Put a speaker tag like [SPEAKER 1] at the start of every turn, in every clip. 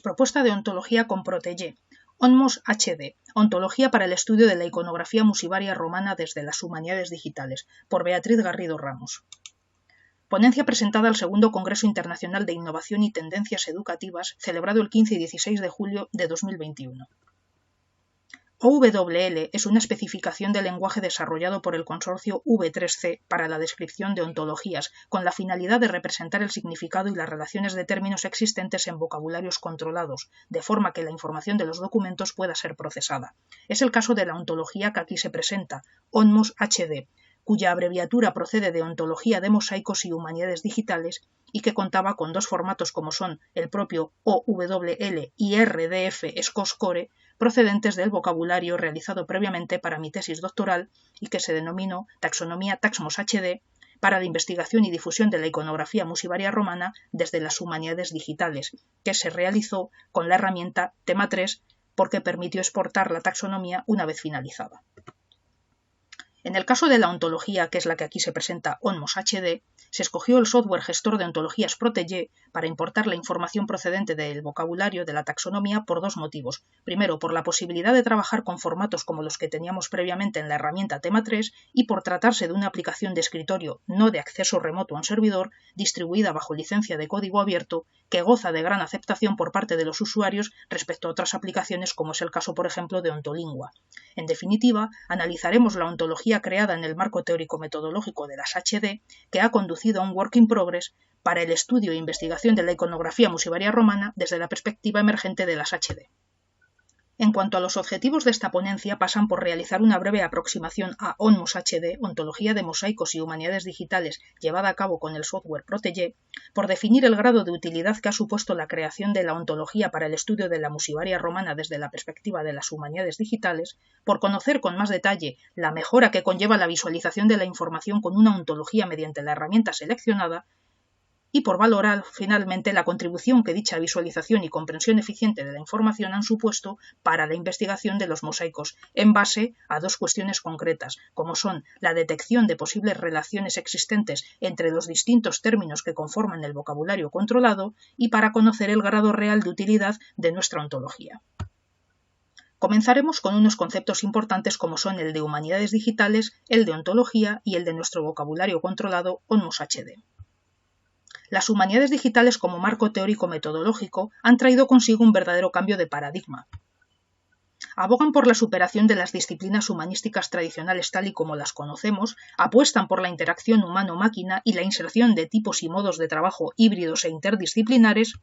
[SPEAKER 1] Propuesta de ontología con Protégé. ONMOS HD. Ontología para el estudio de la iconografía musivaria romana desde las humanidades digitales, por Beatriz Garrido Ramos. Ponencia presentada al Segundo Congreso Internacional de Innovación y Tendencias Educativas, celebrado el 15 y 16 de julio de 2021. OWL es una especificación de lenguaje desarrollado por el consorcio V3C para la descripción de ontologías, con la finalidad de representar el significado y las relaciones de términos existentes en vocabularios controlados, de forma que la información de los documentos pueda ser procesada. Es el caso de la ontología que aquí se presenta, ONMOS HD, cuya abreviatura procede de Ontología de Mosaicos y Humanidades Digitales y que contaba con dos formatos como son el propio OWL y RDF SCOSCORE, procedentes del vocabulario realizado previamente para mi tesis doctoral y que se denominó Taxonomía TaxMOS HD para la investigación y difusión de la iconografía musivaria romana desde las humanidades digitales, que se realizó con la herramienta Tema 3 porque permitió exportar la taxonomía una vez finalizada. En el caso de la ontología, que es la que aquí se presenta, ONMOS HD, se escogió el software gestor de ontologías Protégé para importar la información procedente del vocabulario de la taxonomía por dos motivos. Primero, por la posibilidad de trabajar con formatos como los que teníamos previamente en la herramienta Tema 3 y por tratarse de una aplicación de escritorio no de acceso remoto a un servidor, distribuida bajo licencia de código abierto, que goza de gran aceptación por parte de los usuarios respecto a otras aplicaciones como es el caso, por ejemplo, de Ontolingua. En definitiva, analizaremos la ontología creada en el marco teórico-metodológico de las HD, que ha conducido a un work in progress para el estudio e investigación de la iconografía musivaria romana desde la perspectiva emergente de las HD. En cuanto a los objetivos de esta ponencia, pasan por realizar una breve aproximación a ONMOS HD, ontología de mosaicos y humanidades digitales llevada a cabo con el software Protégé, por definir el grado de utilidad que ha supuesto la creación de la ontología para el estudio de la musivaria romana desde la perspectiva de las humanidades digitales, por conocer con más detalle la mejora que conlleva la visualización de la información con una ontología mediante la herramienta seleccionada, y por valorar finalmente la contribución que dicha visualización y comprensión eficiente de la información han supuesto para la investigación de los mosaicos, en base a dos cuestiones concretas, como son la detección de posibles relaciones existentes entre los distintos términos que conforman el vocabulario controlado y para conocer el grado real de utilidad de nuestra ontología. Comenzaremos con unos conceptos importantes como son el de humanidades digitales, el de ontología y el de nuestro vocabulario controlado ONMOS HD. Las humanidades digitales como marco teórico-metodológico han traído consigo un verdadero cambio de paradigma. Abogan por la superación de las disciplinas humanísticas tradicionales tal y como las conocemos, apuestan por la interacción humano-máquina y la inserción de tipos y modos de trabajo híbridos e interdisciplinares,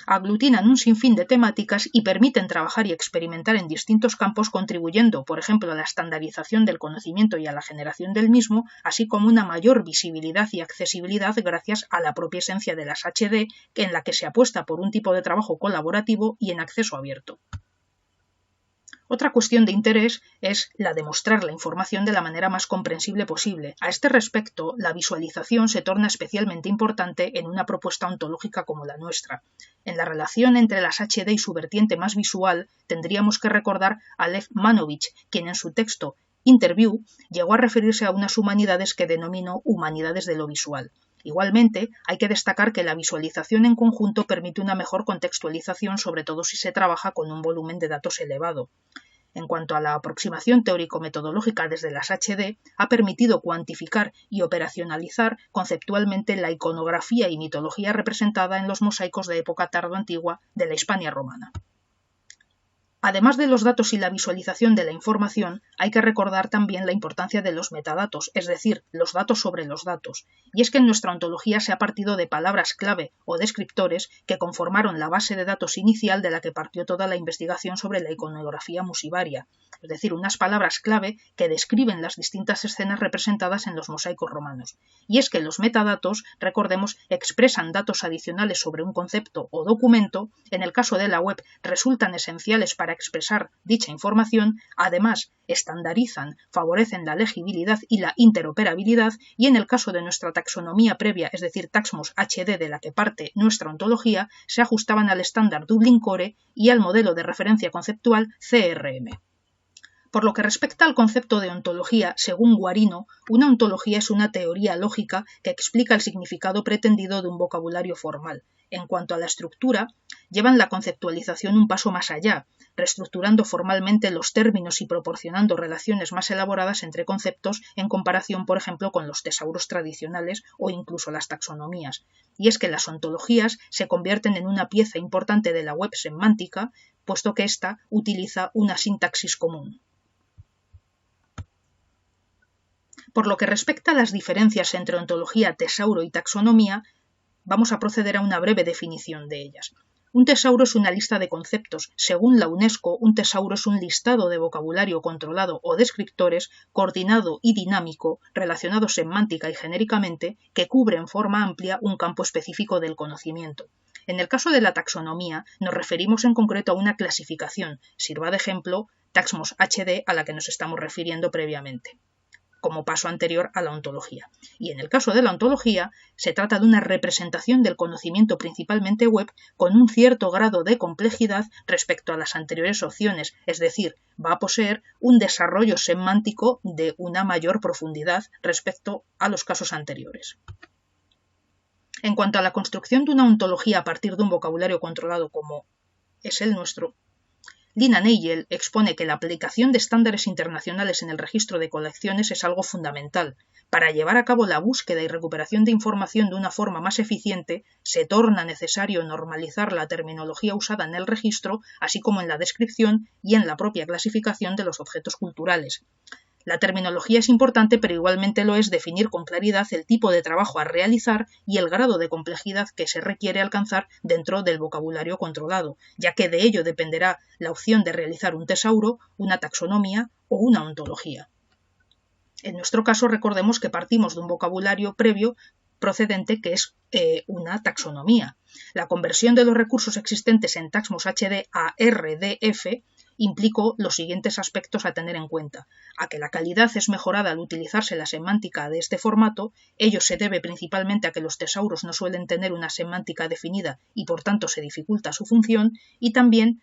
[SPEAKER 1] aglutinan un sinfín de temáticas y permiten trabajar y experimentar en distintos campos contribuyendo, por ejemplo, a la estandarización del conocimiento y a la generación del mismo, así como una mayor visibilidad y accesibilidad gracias a la propia esencia de las HD, en la que se apuesta por un tipo de trabajo colaborativo y en acceso abierto. Otra cuestión de interés es la de mostrar la información de la manera más comprensible posible. A este respecto, la visualización se torna especialmente importante en una propuesta ontológica como la nuestra. En la relación entre las HD y su vertiente más visual, tendríamos que recordar a Lev Manovich, quien en su texto Interview llegó a referirse a unas humanidades que denominó humanidades de lo visual. Igualmente, hay que destacar que la visualización en conjunto permite una mejor contextualización, sobre todo si se trabaja con un volumen de datos elevado. En cuanto a la aproximación teórico-metodológica desde las HD, ha permitido cuantificar y operacionalizar conceptualmente la iconografía y mitología representada en los mosaicos de época tardoantigua de la Hispania romana. Además de los datos y la visualización de la información, hay que recordar también la importancia de los metadatos, es decir, los datos sobre los datos. Y es que en nuestra ontología se ha partido de palabras clave o descriptores que conformaron la base de datos inicial de la que partió toda la investigación sobre la iconografía musivaria, es decir, unas palabras clave que describen las distintas escenas representadas en los mosaicos romanos. Y es que los metadatos, recordemos, expresan datos adicionales sobre un concepto o documento, en el caso de la web resultan esenciales para expresar dicha información, además estandarizan, favorecen la legibilidad y la interoperabilidad y en el caso de nuestra taxonomía previa, es decir, TaxMOS HD de la que parte nuestra ontología, se ajustaban al estándar Dublin Core y al modelo de referencia conceptual CRM. Por lo que respecta al concepto de ontología, según Guarino, una ontología es una teoría lógica que explica el significado pretendido de un vocabulario formal. En cuanto a la estructura, llevan la conceptualización un paso más allá, reestructurando formalmente los términos y proporcionando relaciones más elaboradas entre conceptos en comparación, por ejemplo, con los tesauros tradicionales o incluso las taxonomías. Y es que las ontologías se convierten en una pieza importante de la web semántica, puesto que ésta utiliza una sintaxis común. Por lo que respecta a las diferencias entre ontología, tesauro y taxonomía, vamos a proceder a una breve definición de ellas. Un tesauro es una lista de conceptos. Según la UNESCO, un tesauro es un listado de vocabulario controlado o descriptores, coordinado y dinámico, relacionado semántica y genéricamente, que cubre en forma amplia un campo específico del conocimiento. En el caso de la taxonomía, nos referimos en concreto a una clasificación, sirva de ejemplo Taxmos HD a la que nos estamos refiriendo previamente, como paso anterior a la ontología. Y en el caso de la ontología, se trata de una representación del conocimiento principalmente web con un cierto grado de complejidad respecto a las anteriores opciones, es decir, va a poseer un desarrollo semántico de una mayor profundidad respecto a los casos anteriores. En cuanto a la construcción de una ontología a partir de un vocabulario controlado como es el nuestro, Lina Nagel expone que la aplicación de estándares internacionales en el registro de colecciones es algo fundamental. Para llevar a cabo la búsqueda y recuperación de información de una forma más eficiente, se torna necesario normalizar la terminología usada en el registro, así como en la descripción y en la propia clasificación de los objetos culturales. La terminología es importante, pero igualmente lo es definir con claridad el tipo de trabajo a realizar y el grado de complejidad que se requiere alcanzar dentro del vocabulario controlado, ya que de ello dependerá la opción de realizar un tesauro, una taxonomía o una ontología. En nuestro caso, recordemos que partimos de un vocabulario previo procedente que es una taxonomía. La conversión de los recursos existentes en Taxmos HD a RDF implicó los siguientes aspectos a tener en cuenta: a que la calidad es mejorada al utilizarse la semántica de este formato. Ello se debe principalmente a que los tesauros no suelen tener una semántica definida y por tanto se dificulta su función, y también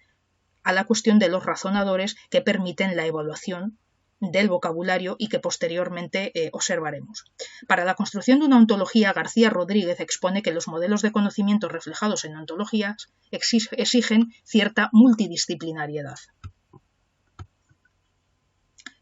[SPEAKER 1] a la cuestión de los razonadores que permiten la evaluación del vocabulario y que posteriormente observaremos. Para la construcción de una ontología, García Rodríguez expone que los modelos de conocimiento reflejados en ontologías exigen cierta multidisciplinariedad.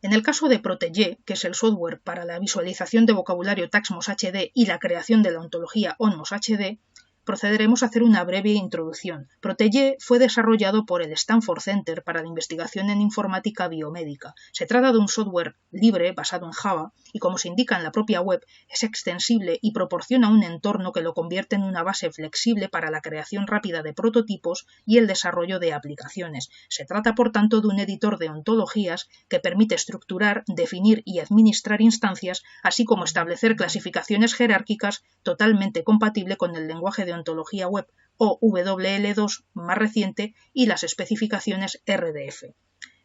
[SPEAKER 1] En el caso de Protégé, que es el software para la visualización de vocabulario Taxmos HD y la creación de la ontología Onmos HD, procederemos a hacer una breve introducción. Protégé fue desarrollado por el Stanford Center para la Investigación en Informática Biomédica. Se trata de un software libre basado en Java y, como se indica en la propia web, es extensible y proporciona un entorno que lo convierte en una base flexible para la creación rápida de prototipos y el desarrollo de aplicaciones. Se trata, por tanto, de un editor de ontologías que permite estructurar, definir y administrar instancias, así como establecer clasificaciones jerárquicas totalmente compatible con el lenguaje de ontología web o WL2 más reciente y las especificaciones RDF.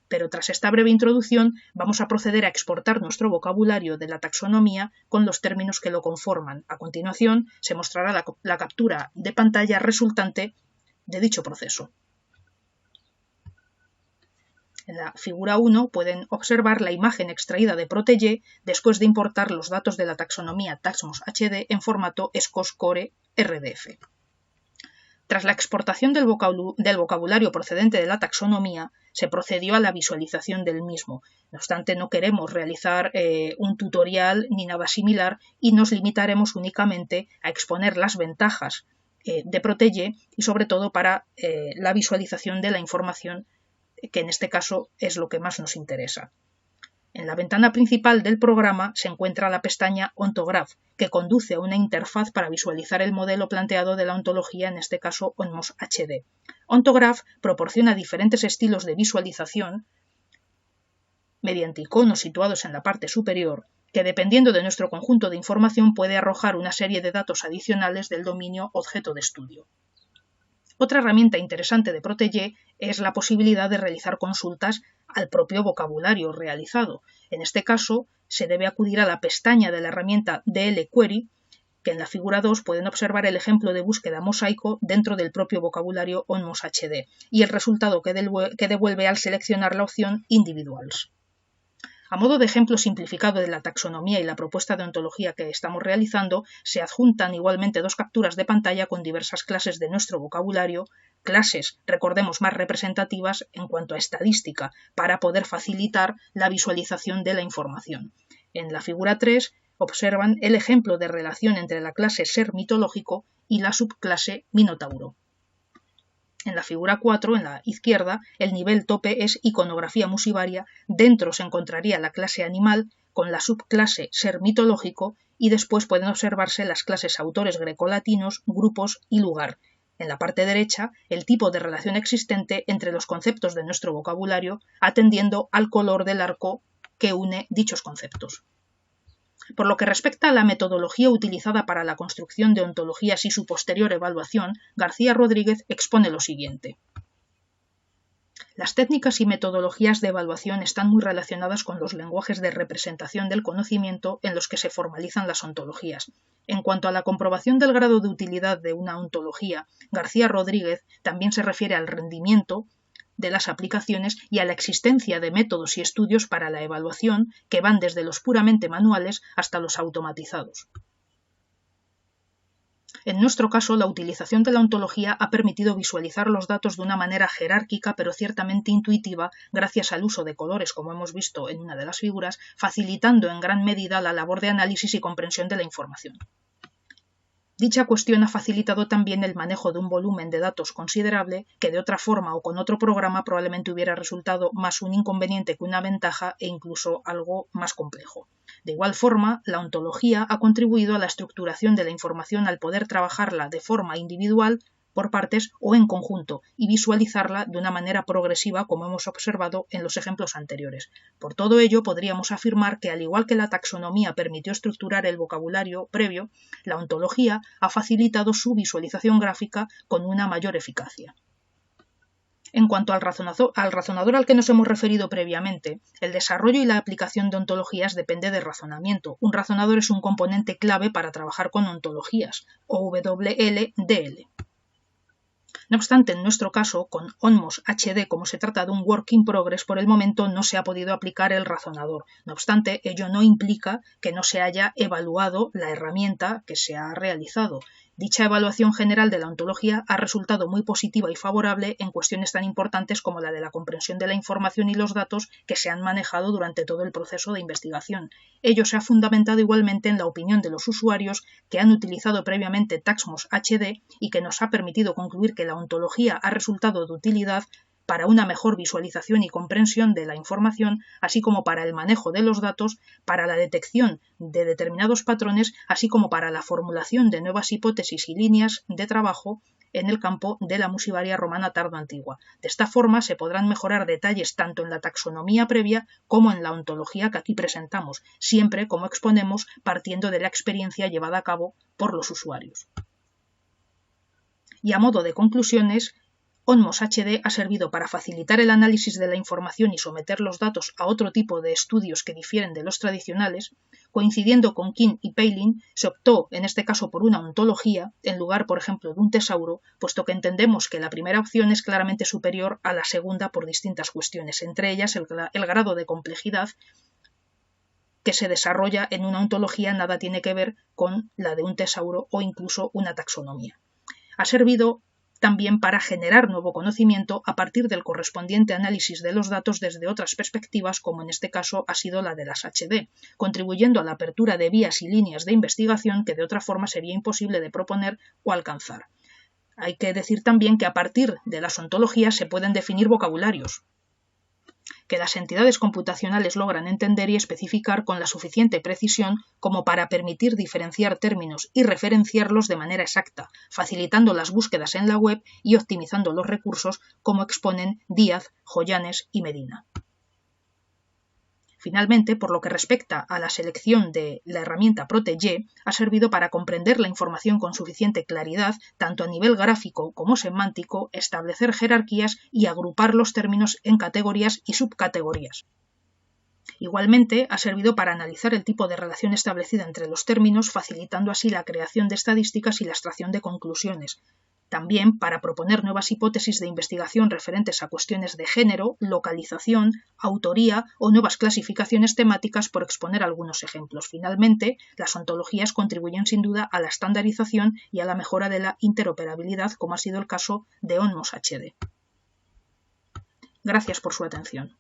[SPEAKER 1] Pero tras esta breve introducción vamos a proceder a exportar nuestro vocabulario de la taxonomía con los términos que lo conforman. A continuación se mostrará la captura de pantalla resultante de dicho proceso. En la figura 1 pueden observar la imagen extraída de Protégé después de importar los datos de la taxonomía Taxmos HD en formato SCOS Core RDF. Tras la exportación del vocabulario procedente de la taxonomía, se procedió a la visualización del mismo. No obstante, no queremos realizar un tutorial ni nada similar y nos limitaremos únicamente a exponer las ventajas de Protégé y sobre todo para la visualización de la información, que en este caso es lo que más nos interesa. En la ventana principal del programa se encuentra la pestaña Ontograph, que conduce a una interfaz para visualizar el modelo planteado de la ontología, en este caso Onmos HD. Ontograph proporciona diferentes estilos de visualización mediante iconos situados en la parte superior, que dependiendo de nuestro conjunto de información puede arrojar una serie de datos adicionales del dominio objeto de estudio. Otra herramienta interesante de Protégé es la posibilidad de realizar consultas al propio vocabulario realizado. En este caso, se debe acudir a la pestaña de la herramienta DL Query, que en la figura 2 pueden observar el ejemplo de búsqueda mosaico dentro del propio vocabulario Onmos HD y el resultado que devuelve al seleccionar la opción Individuals. A modo de ejemplo simplificado de la taxonomía y la propuesta de ontología que estamos realizando, se adjuntan igualmente dos capturas de pantalla con diversas clases de nuestro vocabulario, clases, recordemos, más representativas en cuanto a estadística, para poder facilitar la visualización de la información. En la figura 3 observan el ejemplo de relación entre la clase ser mitológico y la subclase Minotauro. En la figura 4, en la izquierda, el nivel tope es iconografía musivaria, dentro se encontraría la clase animal con la subclase ser mitológico y después pueden observarse las clases autores grecolatinos, grupos y lugar. En la parte derecha, el tipo de relación existente entre los conceptos de nuestro vocabulario, atendiendo al color del arco que une dichos conceptos. Por lo que respecta a la metodología utilizada para la construcción de ontologías y su posterior evaluación, García Rodríguez expone lo siguiente. Las técnicas y metodologías de evaluación están muy relacionadas con los lenguajes de representación del conocimiento en los que se formalizan las ontologías. En cuanto a la comprobación del grado de utilidad de una ontología, García Rodríguez también se refiere al rendimiento de las aplicaciones y a la existencia de métodos y estudios para la evaluación que van desde los puramente manuales hasta los automatizados. En nuestro caso, la utilización de la ontología ha permitido visualizar los datos de una manera jerárquica pero ciertamente intuitiva gracias al uso de colores, como hemos visto en una de las figuras, facilitando en gran medida la labor de análisis y comprensión de la información. Dicha cuestión ha facilitado también el manejo de un volumen de datos considerable que de otra forma o con otro programa probablemente hubiera resultado más un inconveniente que una ventaja e incluso algo más complejo. De igual forma, la ontología ha contribuido a la estructuración de la información al poder trabajarla de forma individual, por partes o en conjunto, y visualizarla de una manera progresiva como hemos observado en los ejemplos anteriores. Por todo ello, podríamos afirmar que, al igual que la taxonomía permitió estructurar el vocabulario previo, la ontología ha facilitado su visualización gráfica con una mayor eficacia. En cuanto al razonador al que nos hemos referido previamente, el desarrollo y la aplicación de ontologías depende de razonamiento. Un razonador es un componente clave para trabajar con ontologías, OWL-DL. No obstante, en nuestro caso, con ONMOS HD, como se trata de un work in progress, por el momento no se ha podido aplicar el razonador. No obstante, ello no implica que no se haya evaluado la herramienta que se ha realizado. Dicha evaluación general de la ontología ha resultado muy positiva y favorable en cuestiones tan importantes como la de la comprensión de la información y los datos que se han manejado durante todo el proceso de investigación. Ello se ha fundamentado igualmente en la opinión de los usuarios que han utilizado previamente TaxMOS HD y que nos ha permitido concluir que la ontología ha resultado de utilidad para una mejor visualización y comprensión de la información, así como para el manejo de los datos, para la detección de determinados patrones, así como para la formulación de nuevas hipótesis y líneas de trabajo en el campo de la musivaria romana tardoantigua. De esta forma se podrán mejorar detalles tanto en la taxonomía previa como en la ontología que aquí presentamos, siempre, como exponemos, partiendo de la experiencia llevada a cabo por los usuarios. Y a modo de conclusiones, ONMOS HD ha servido para facilitar el análisis de la información y someter los datos a otro tipo de estudios que difieren de los tradicionales. Coincidiendo con King y Palin, se optó en este caso por una ontología en lugar, por ejemplo, de un tesauro, puesto que entendemos que la primera opción es claramente superior a la segunda por distintas cuestiones, entre ellas el grado de complejidad que se desarrolla en una ontología nada tiene que ver con la de un tesauro o incluso una taxonomía. Ha servido también para generar nuevo conocimiento a partir del correspondiente análisis de los datos desde otras perspectivas, como en este caso ha sido la de las HD, contribuyendo a la apertura de vías y líneas de investigación que de otra forma sería imposible de proponer o alcanzar. Hay que decir también que a partir de las ontologías se pueden definir vocabularios que las entidades computacionales logran entender y especificar con la suficiente precisión como para permitir diferenciar términos y referenciarlos de manera exacta, facilitando las búsquedas en la web y optimizando los recursos, como exponen Díaz, Joyanes y Medina. Finalmente, por lo que respecta a la selección de la herramienta Protege, ha servido para comprender la información con suficiente claridad, tanto a nivel gráfico como semántico, establecer jerarquías y agrupar los términos en categorías y subcategorías. Igualmente, ha servido para analizar el tipo de relación establecida entre los términos, facilitando así la creación de estadísticas y la extracción de conclusiones. también para proponer nuevas hipótesis de investigación referentes a cuestiones de género, localización, autoría o nuevas clasificaciones temáticas, por exponer algunos ejemplos. Finalmente, las ontologías contribuyen sin duda a la estandarización y a la mejora de la interoperabilidad, como ha sido el caso de ONMOS HD. Gracias por su atención.